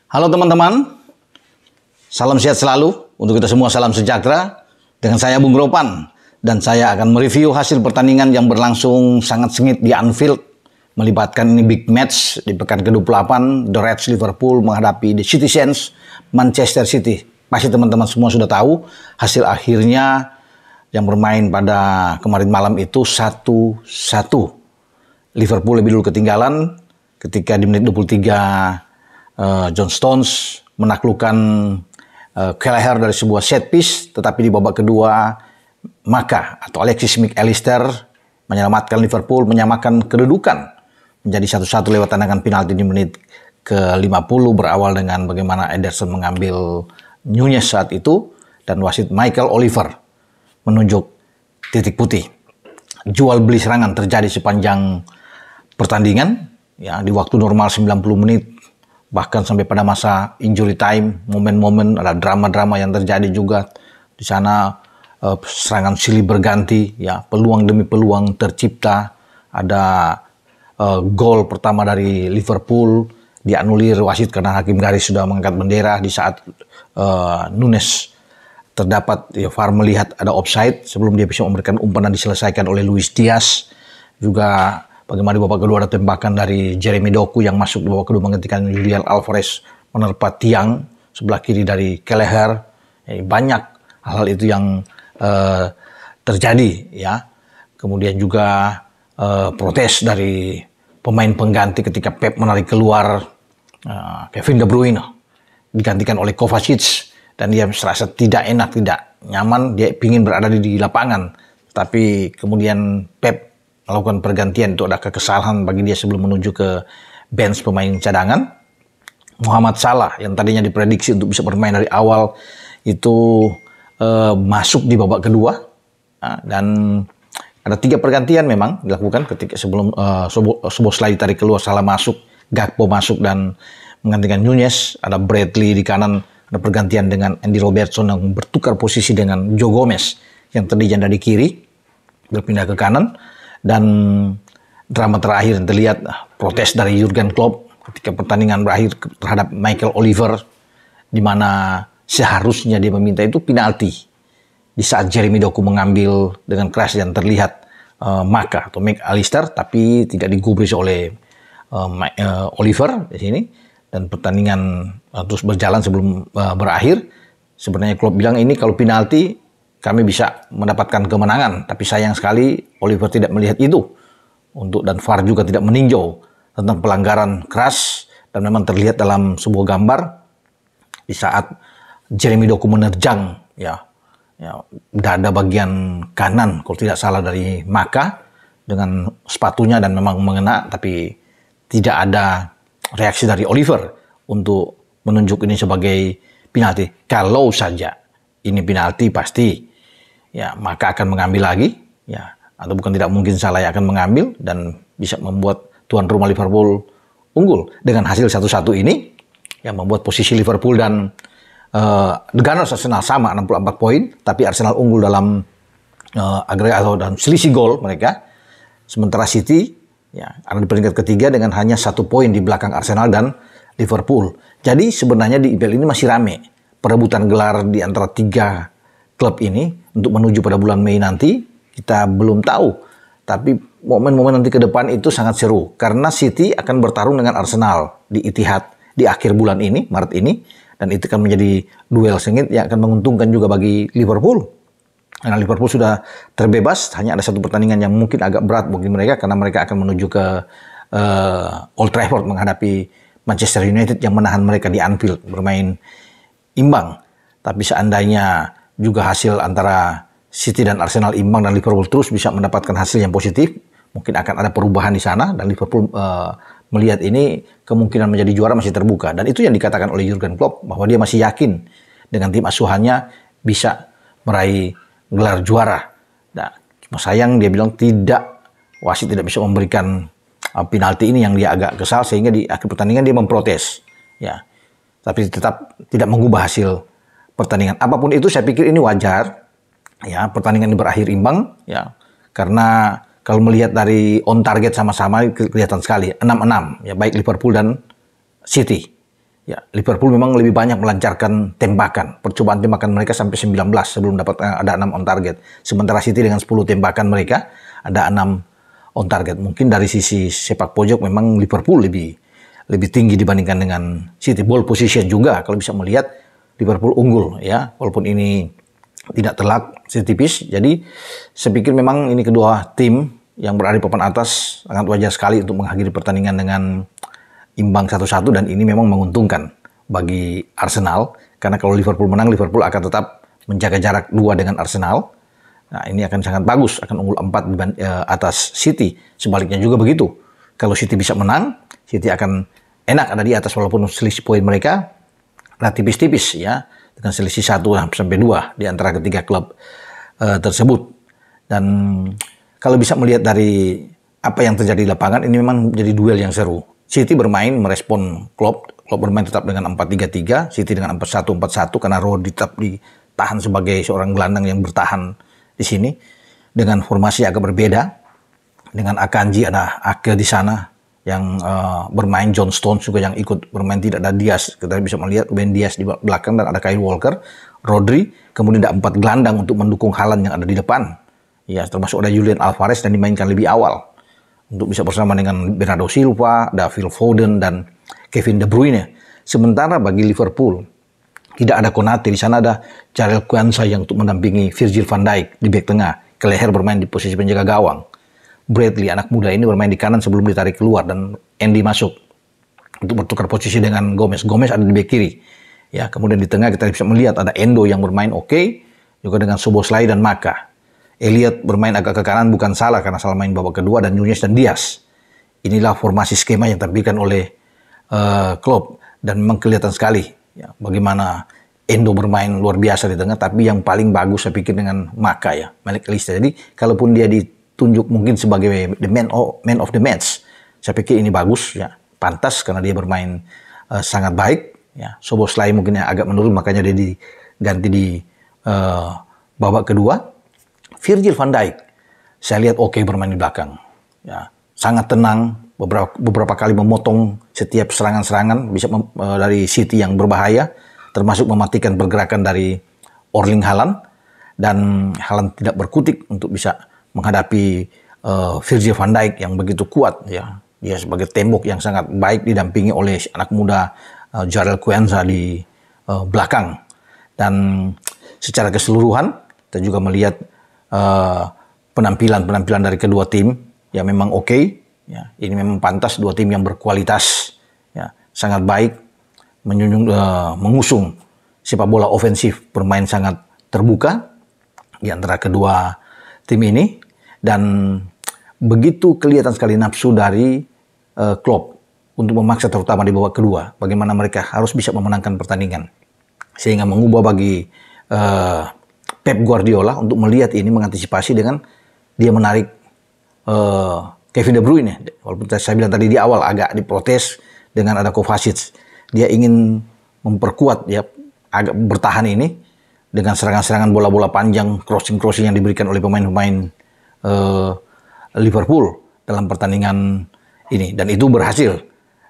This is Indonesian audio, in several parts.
Halo teman-teman, salam sehat selalu untuk kita semua, salam sejahtera. Dengan saya Bung Ropan, dan saya akan mereview hasil pertandingan yang berlangsung sangat sengit di Anfield, melibatkan ini big match di pekan ke-28, The Reds Liverpool menghadapi The Citizens Manchester City. Pasti teman-teman semua sudah tahu hasil akhirnya yang bermain pada kemarin malam itu 1-1. Liverpool lebih dulu ketinggalan ketika di menit 23 John Stones menaklukkan Kelleher dari sebuah set piece, tetapi di babak kedua Maka atau Alexis McAllister menyelamatkan Liverpool, menyamakan kedudukan menjadi 1-1 lewat tendangan penalti di menit ke-50, berawal dengan bagaimana Ederson mengambil Nunez saat itu dan wasit Michael Oliver menunjuk titik putih. Jual beli serangan terjadi sepanjang pertandingan, ya, di waktu normal 90 menit, bahkan sampai pada masa injury time, momen-momen ada drama-drama yang terjadi juga di sana. Serangan silih berganti, ya, peluang demi peluang tercipta. Ada gol pertama dari Liverpool dianulir wasit karena hakim garis sudah mengangkat bendera di saat Nunez terdapat, ya, VAR melihat ada offside sebelum dia bisa memberikan umpan dan diselesaikan oleh Luis Diaz. Juga bagaimana di babak kedua ada tembakan dari Jeremy Doku yang masuk di babak kedua menghentikan Julian Alvarez menerpa tiang sebelah kiri dari Kelleher. Banyak hal itu yang terjadi, ya. Kemudian juga protes dari pemain pengganti ketika Pep menarik keluar Kevin De Bruyne digantikan oleh Kovacic, dan dia merasa tidak enak, tidak nyaman, dia ingin berada di lapangan, tapi kemudian Pep melakukan pergantian. Itu ada kesalahan bagi dia sebelum menuju ke bench pemain cadangan. Mohamed Salah yang tadinya diprediksi untuk bisa bermain dari awal itu masuk di babak kedua, dan ada 3 pergantian memang dilakukan ketika sebelum Szoboszlai ditarik keluar, Salah masuk, Gakpo masuk dan menggantikan Nunez. Ada Bradley di kanan, ada pergantian dengan Andy Robertson yang bertukar posisi dengan Joe Gomez yang tadinya dari kiri berpindah ke kanan. Dan drama terakhir yang terlihat, protes dari Jurgen Klopp ketika pertandingan berakhir terhadap Michael Oliver, di mana seharusnya dia meminta itu penalti di saat Jeremy Doku mengambil dengan keras dan terlihat Maka atau McAllister, tapi tidak digubris oleh Oliver di sini, dan pertandingan terus berjalan sebelum berakhir. Sebenarnya Klopp bilang ini kalau penalti kami bisa mendapatkan kemenangan, tapi sayang sekali Oliver tidak melihat itu, dan VAR juga tidak meninjau tentang pelanggaran keras, dan memang terlihat dalam sebuah gambar di saat Jeremy Doku menerjang, ya, dada bagian kanan kalau tidak salah dari Maka dengan sepatunya, dan memang mengena, tapi tidak ada reaksi dari Oliver untuk menunjuk ini sebagai penalti. Kalau saja ini penalti pasti, ya, Maka akan mengambil lagi, ya, atau bukan tidak mungkin Salah akan mengambil dan bisa membuat tuan rumah Liverpool unggul. Dengan hasil 1-1 ini yang membuat posisi Liverpool dan The Gunners Arsenal sama 64 poin, tapi Arsenal unggul dalam agregat atau dalam selisih gol mereka. Sementara City, ya, ada di peringkat ketiga dengan hanya 1 poin di belakang Arsenal dan Liverpool. Jadi sebenarnya di IPL ini masih rame perebutan gelar di antara 3 klub ini untuk menuju pada bulan Mei nanti. Kita belum tahu, tapi momen-momen nanti ke depan itu sangat seru karena City akan bertarung dengan Arsenal di Etihad di akhir bulan ini, Maret ini. Dan itu akan menjadi duel sengit yang akan menguntungkan juga bagi Liverpool. Karena Liverpool sudah terbebas, hanya ada 1 pertandingan yang mungkin agak berat bagi mereka karena mereka akan menuju ke Old Trafford menghadapi Manchester United yang menahan mereka di Anfield bermain imbang. Tapi seandainya juga hasil antara City dan Arsenal imbang dan Liverpool terus bisa mendapatkan hasil yang positif, mungkin akan ada perubahan di sana dan Liverpool melihat ini kemungkinan menjadi juara masih terbuka. Dan itu yang dikatakan oleh Jurgen Klopp bahwa dia masih yakin dengan tim asuhannya bisa meraih gelar juara. Nah, cuma sayang dia bilang wasit tidak bisa memberikan penalti ini yang dia agak kesal sehingga di akhir pertandingan dia memprotes. Ya, tapi tetap tidak mengubah hasil pertandingan. Apapun itu saya pikir ini wajar. Ya, pertandingan ini berakhir imbang, ya, karena kalau melihat dari on target sama-sama kelihatan sekali 6-6, ya, baik Liverpool dan City. Ya, Liverpool memang lebih banyak melancarkan tembakan. Percobaan tembakan mereka sampai 19 sebelum dapat ada 6 on target. Sementara City dengan 10 tembakan mereka ada 6 on target. Mungkin dari sisi sepak pojok memang Liverpool lebih tinggi dibandingkan dengan City. Ball position juga kalau bisa melihat Liverpool unggul ya. Walaupun ini tidak telak setipis. Jadi saya pikir memang ini kedua tim yang berada di papan atas sangat wajar sekali untuk mengakhiri pertandingan dengan imbang 1-1, dan ini memang menguntungkan bagi Arsenal karena kalau Liverpool menang, Liverpool akan tetap menjaga jarak 2 dengan Arsenal. Nah, ini akan sangat bagus, akan unggul 4 atas City. Sebaliknya juga begitu. Kalau City bisa menang, City akan enak ada di atas walaupun selisih poin mereka tipis-tipis ya, dengan selisih 1-2 di antara ketiga klub tersebut. Dan kalau bisa melihat dari apa yang terjadi di lapangan, ini memang menjadi duel yang seru. City bermain merespon Klopp bermain tetap dengan 4-3-3, City dengan 4-1-4-1 karena Rodri tetap ditahan sebagai seorang gelandang yang bertahan di sini dengan formasi agak berbeda. Dengan Akanji, ada Ake di sana yang bermain, John Stones juga yang ikut bermain, tidak ada Diaz. Kita bisa melihat Ben Diaz di belakang dan ada Kyle Walker, Rodri, kemudian ada 4 gelandang untuk mendukung Haaland yang ada di depan. Ya, termasuk ada Julian Alvarez dan dimainkan lebih awal untuk bisa bersama dengan Bernardo Silva, ada Phil Foden dan Kevin De Bruyne. Sementara bagi Liverpool tidak ada Konate, di sana ada Jarell Quansah yang untuk mendampingi Virgil van Dijk di bek tengah. Kelleher bermain di posisi penjaga gawang. Bradley anak muda ini bermain di kanan sebelum ditarik keluar dan Andy masuk untuk bertukar posisi dengan Gomez. Gomez ada di bek kiri. Ya, kemudian di tengah kita bisa melihat ada Endo yang bermain oke, juga dengan Szoboszlai dan Maka. Elliot bermain agak ke kanan, bukan salah karena salah main babak kedua, dan Nunez dan Diaz. Inilah formasi skema yang ditampilkan oleh Klopp, dan memang kelihatan sekali ya, bagaimana Endo bermain luar biasa di tengah, tapi yang paling bagus saya pikir dengan Maka ya, Malik Lista. Jadi kalaupun dia ditunjuk mungkin sebagai the man of the match, saya pikir ini bagus ya, pantas karena dia bermain sangat baik ya. Szoboszlai mungkin yang agak menurun, makanya dia diganti di babak kedua. Virgil van Dijk, saya lihat oke bermain di belakang. Ya, sangat tenang, beberapa kali memotong setiap serangan-serangan bisa dari City yang berbahaya, termasuk mematikan pergerakan dari Erling Haaland, dan Haaland tidak berkutik untuk bisa menghadapi Virgil van Dijk yang begitu kuat ya. Dia sebagai tembok yang sangat baik didampingi oleh anak muda Jarell Quansah di belakang. Dan secara keseluruhan kita juga melihat penampilan dari kedua tim ya memang oke ya. Ini memang pantas, dua tim yang berkualitas ya, sangat baik, mengusung sepak bola ofensif, bermain sangat terbuka di antara kedua tim ini, dan begitu kelihatan sekali nafsu dari Klopp untuk memaksa, terutama di babak kedua, bagaimana mereka harus bisa memenangkan pertandingan, sehingga mengubah bagi Pep Guardiola untuk melihat ini, mengantisipasi dengan dia menarik Kevin De Bruyne. Walaupun saya bilang tadi di awal agak diprotes dengan ada Kovacic, dia ingin memperkuat ya, agak bertahan ini dengan serangan-serangan bola-bola panjang, crossing yang diberikan oleh pemain-pemain Liverpool dalam pertandingan ini, dan itu berhasil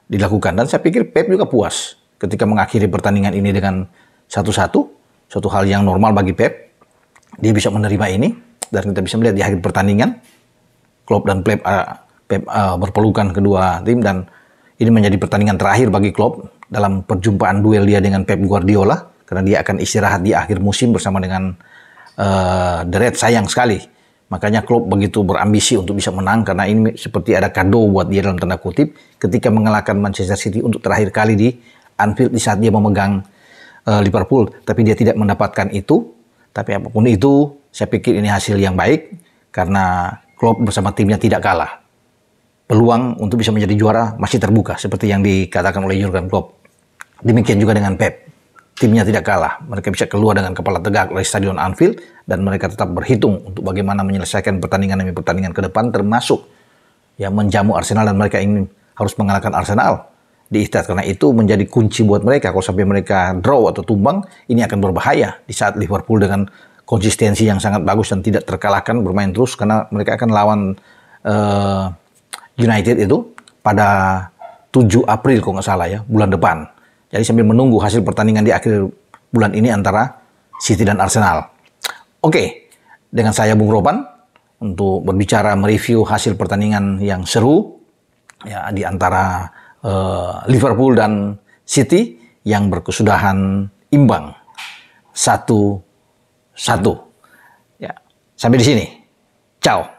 dilakukan. Dan saya pikir Pep juga puas ketika mengakhiri pertandingan ini dengan 1-1, suatu hal yang normal bagi Pep. Dia bisa menerima ini, dan kita bisa melihat di akhir pertandingan Klopp dan Pep berpelukan kedua tim, dan ini menjadi pertandingan terakhir bagi Klopp dalam perjumpaan duel dia dengan Pep Guardiola, karena dia akan istirahat di akhir musim bersama dengan The Reds. Sayang sekali, makanya Klopp begitu berambisi untuk bisa menang, karena ini seperti ada kado buat dia dalam tanda kutip ketika mengalahkan Manchester City untuk terakhir kali di Anfield di saat dia memegang Liverpool, tapi dia tidak mendapatkan itu. Tapi apapun itu, saya pikir ini hasil yang baik karena Klopp bersama timnya tidak kalah. Peluang untuk bisa menjadi juara masih terbuka seperti yang dikatakan oleh Jurgen Klopp. Demikian juga dengan Pep. Timnya tidak kalah. Mereka bisa keluar dengan kepala tegak dari Stadion Anfield, dan mereka tetap berhitung untuk bagaimana menyelesaikan pertandingan demi pertandingan ke depan, termasuk yang menjamu Arsenal, dan mereka ingin harus mengalahkan Arsenal di Etihad, karena itu menjadi kunci buat mereka. Kalau sampai mereka draw atau tumbang, ini akan berbahaya di saat Liverpool dengan konsistensi yang sangat bagus dan tidak terkalahkan bermain terus, karena mereka akan lawan United itu pada 7 April kalau nggak salah ya, bulan depan. Jadi sambil menunggu hasil pertandingan di akhir bulan ini antara City dan Arsenal. Oke, dengan saya Bung Ropan untuk berbicara mereview hasil pertandingan yang seru ya di antara Liverpool dan City yang berkesudahan imbang 1-1. Ya, sampai di sini. Ciao.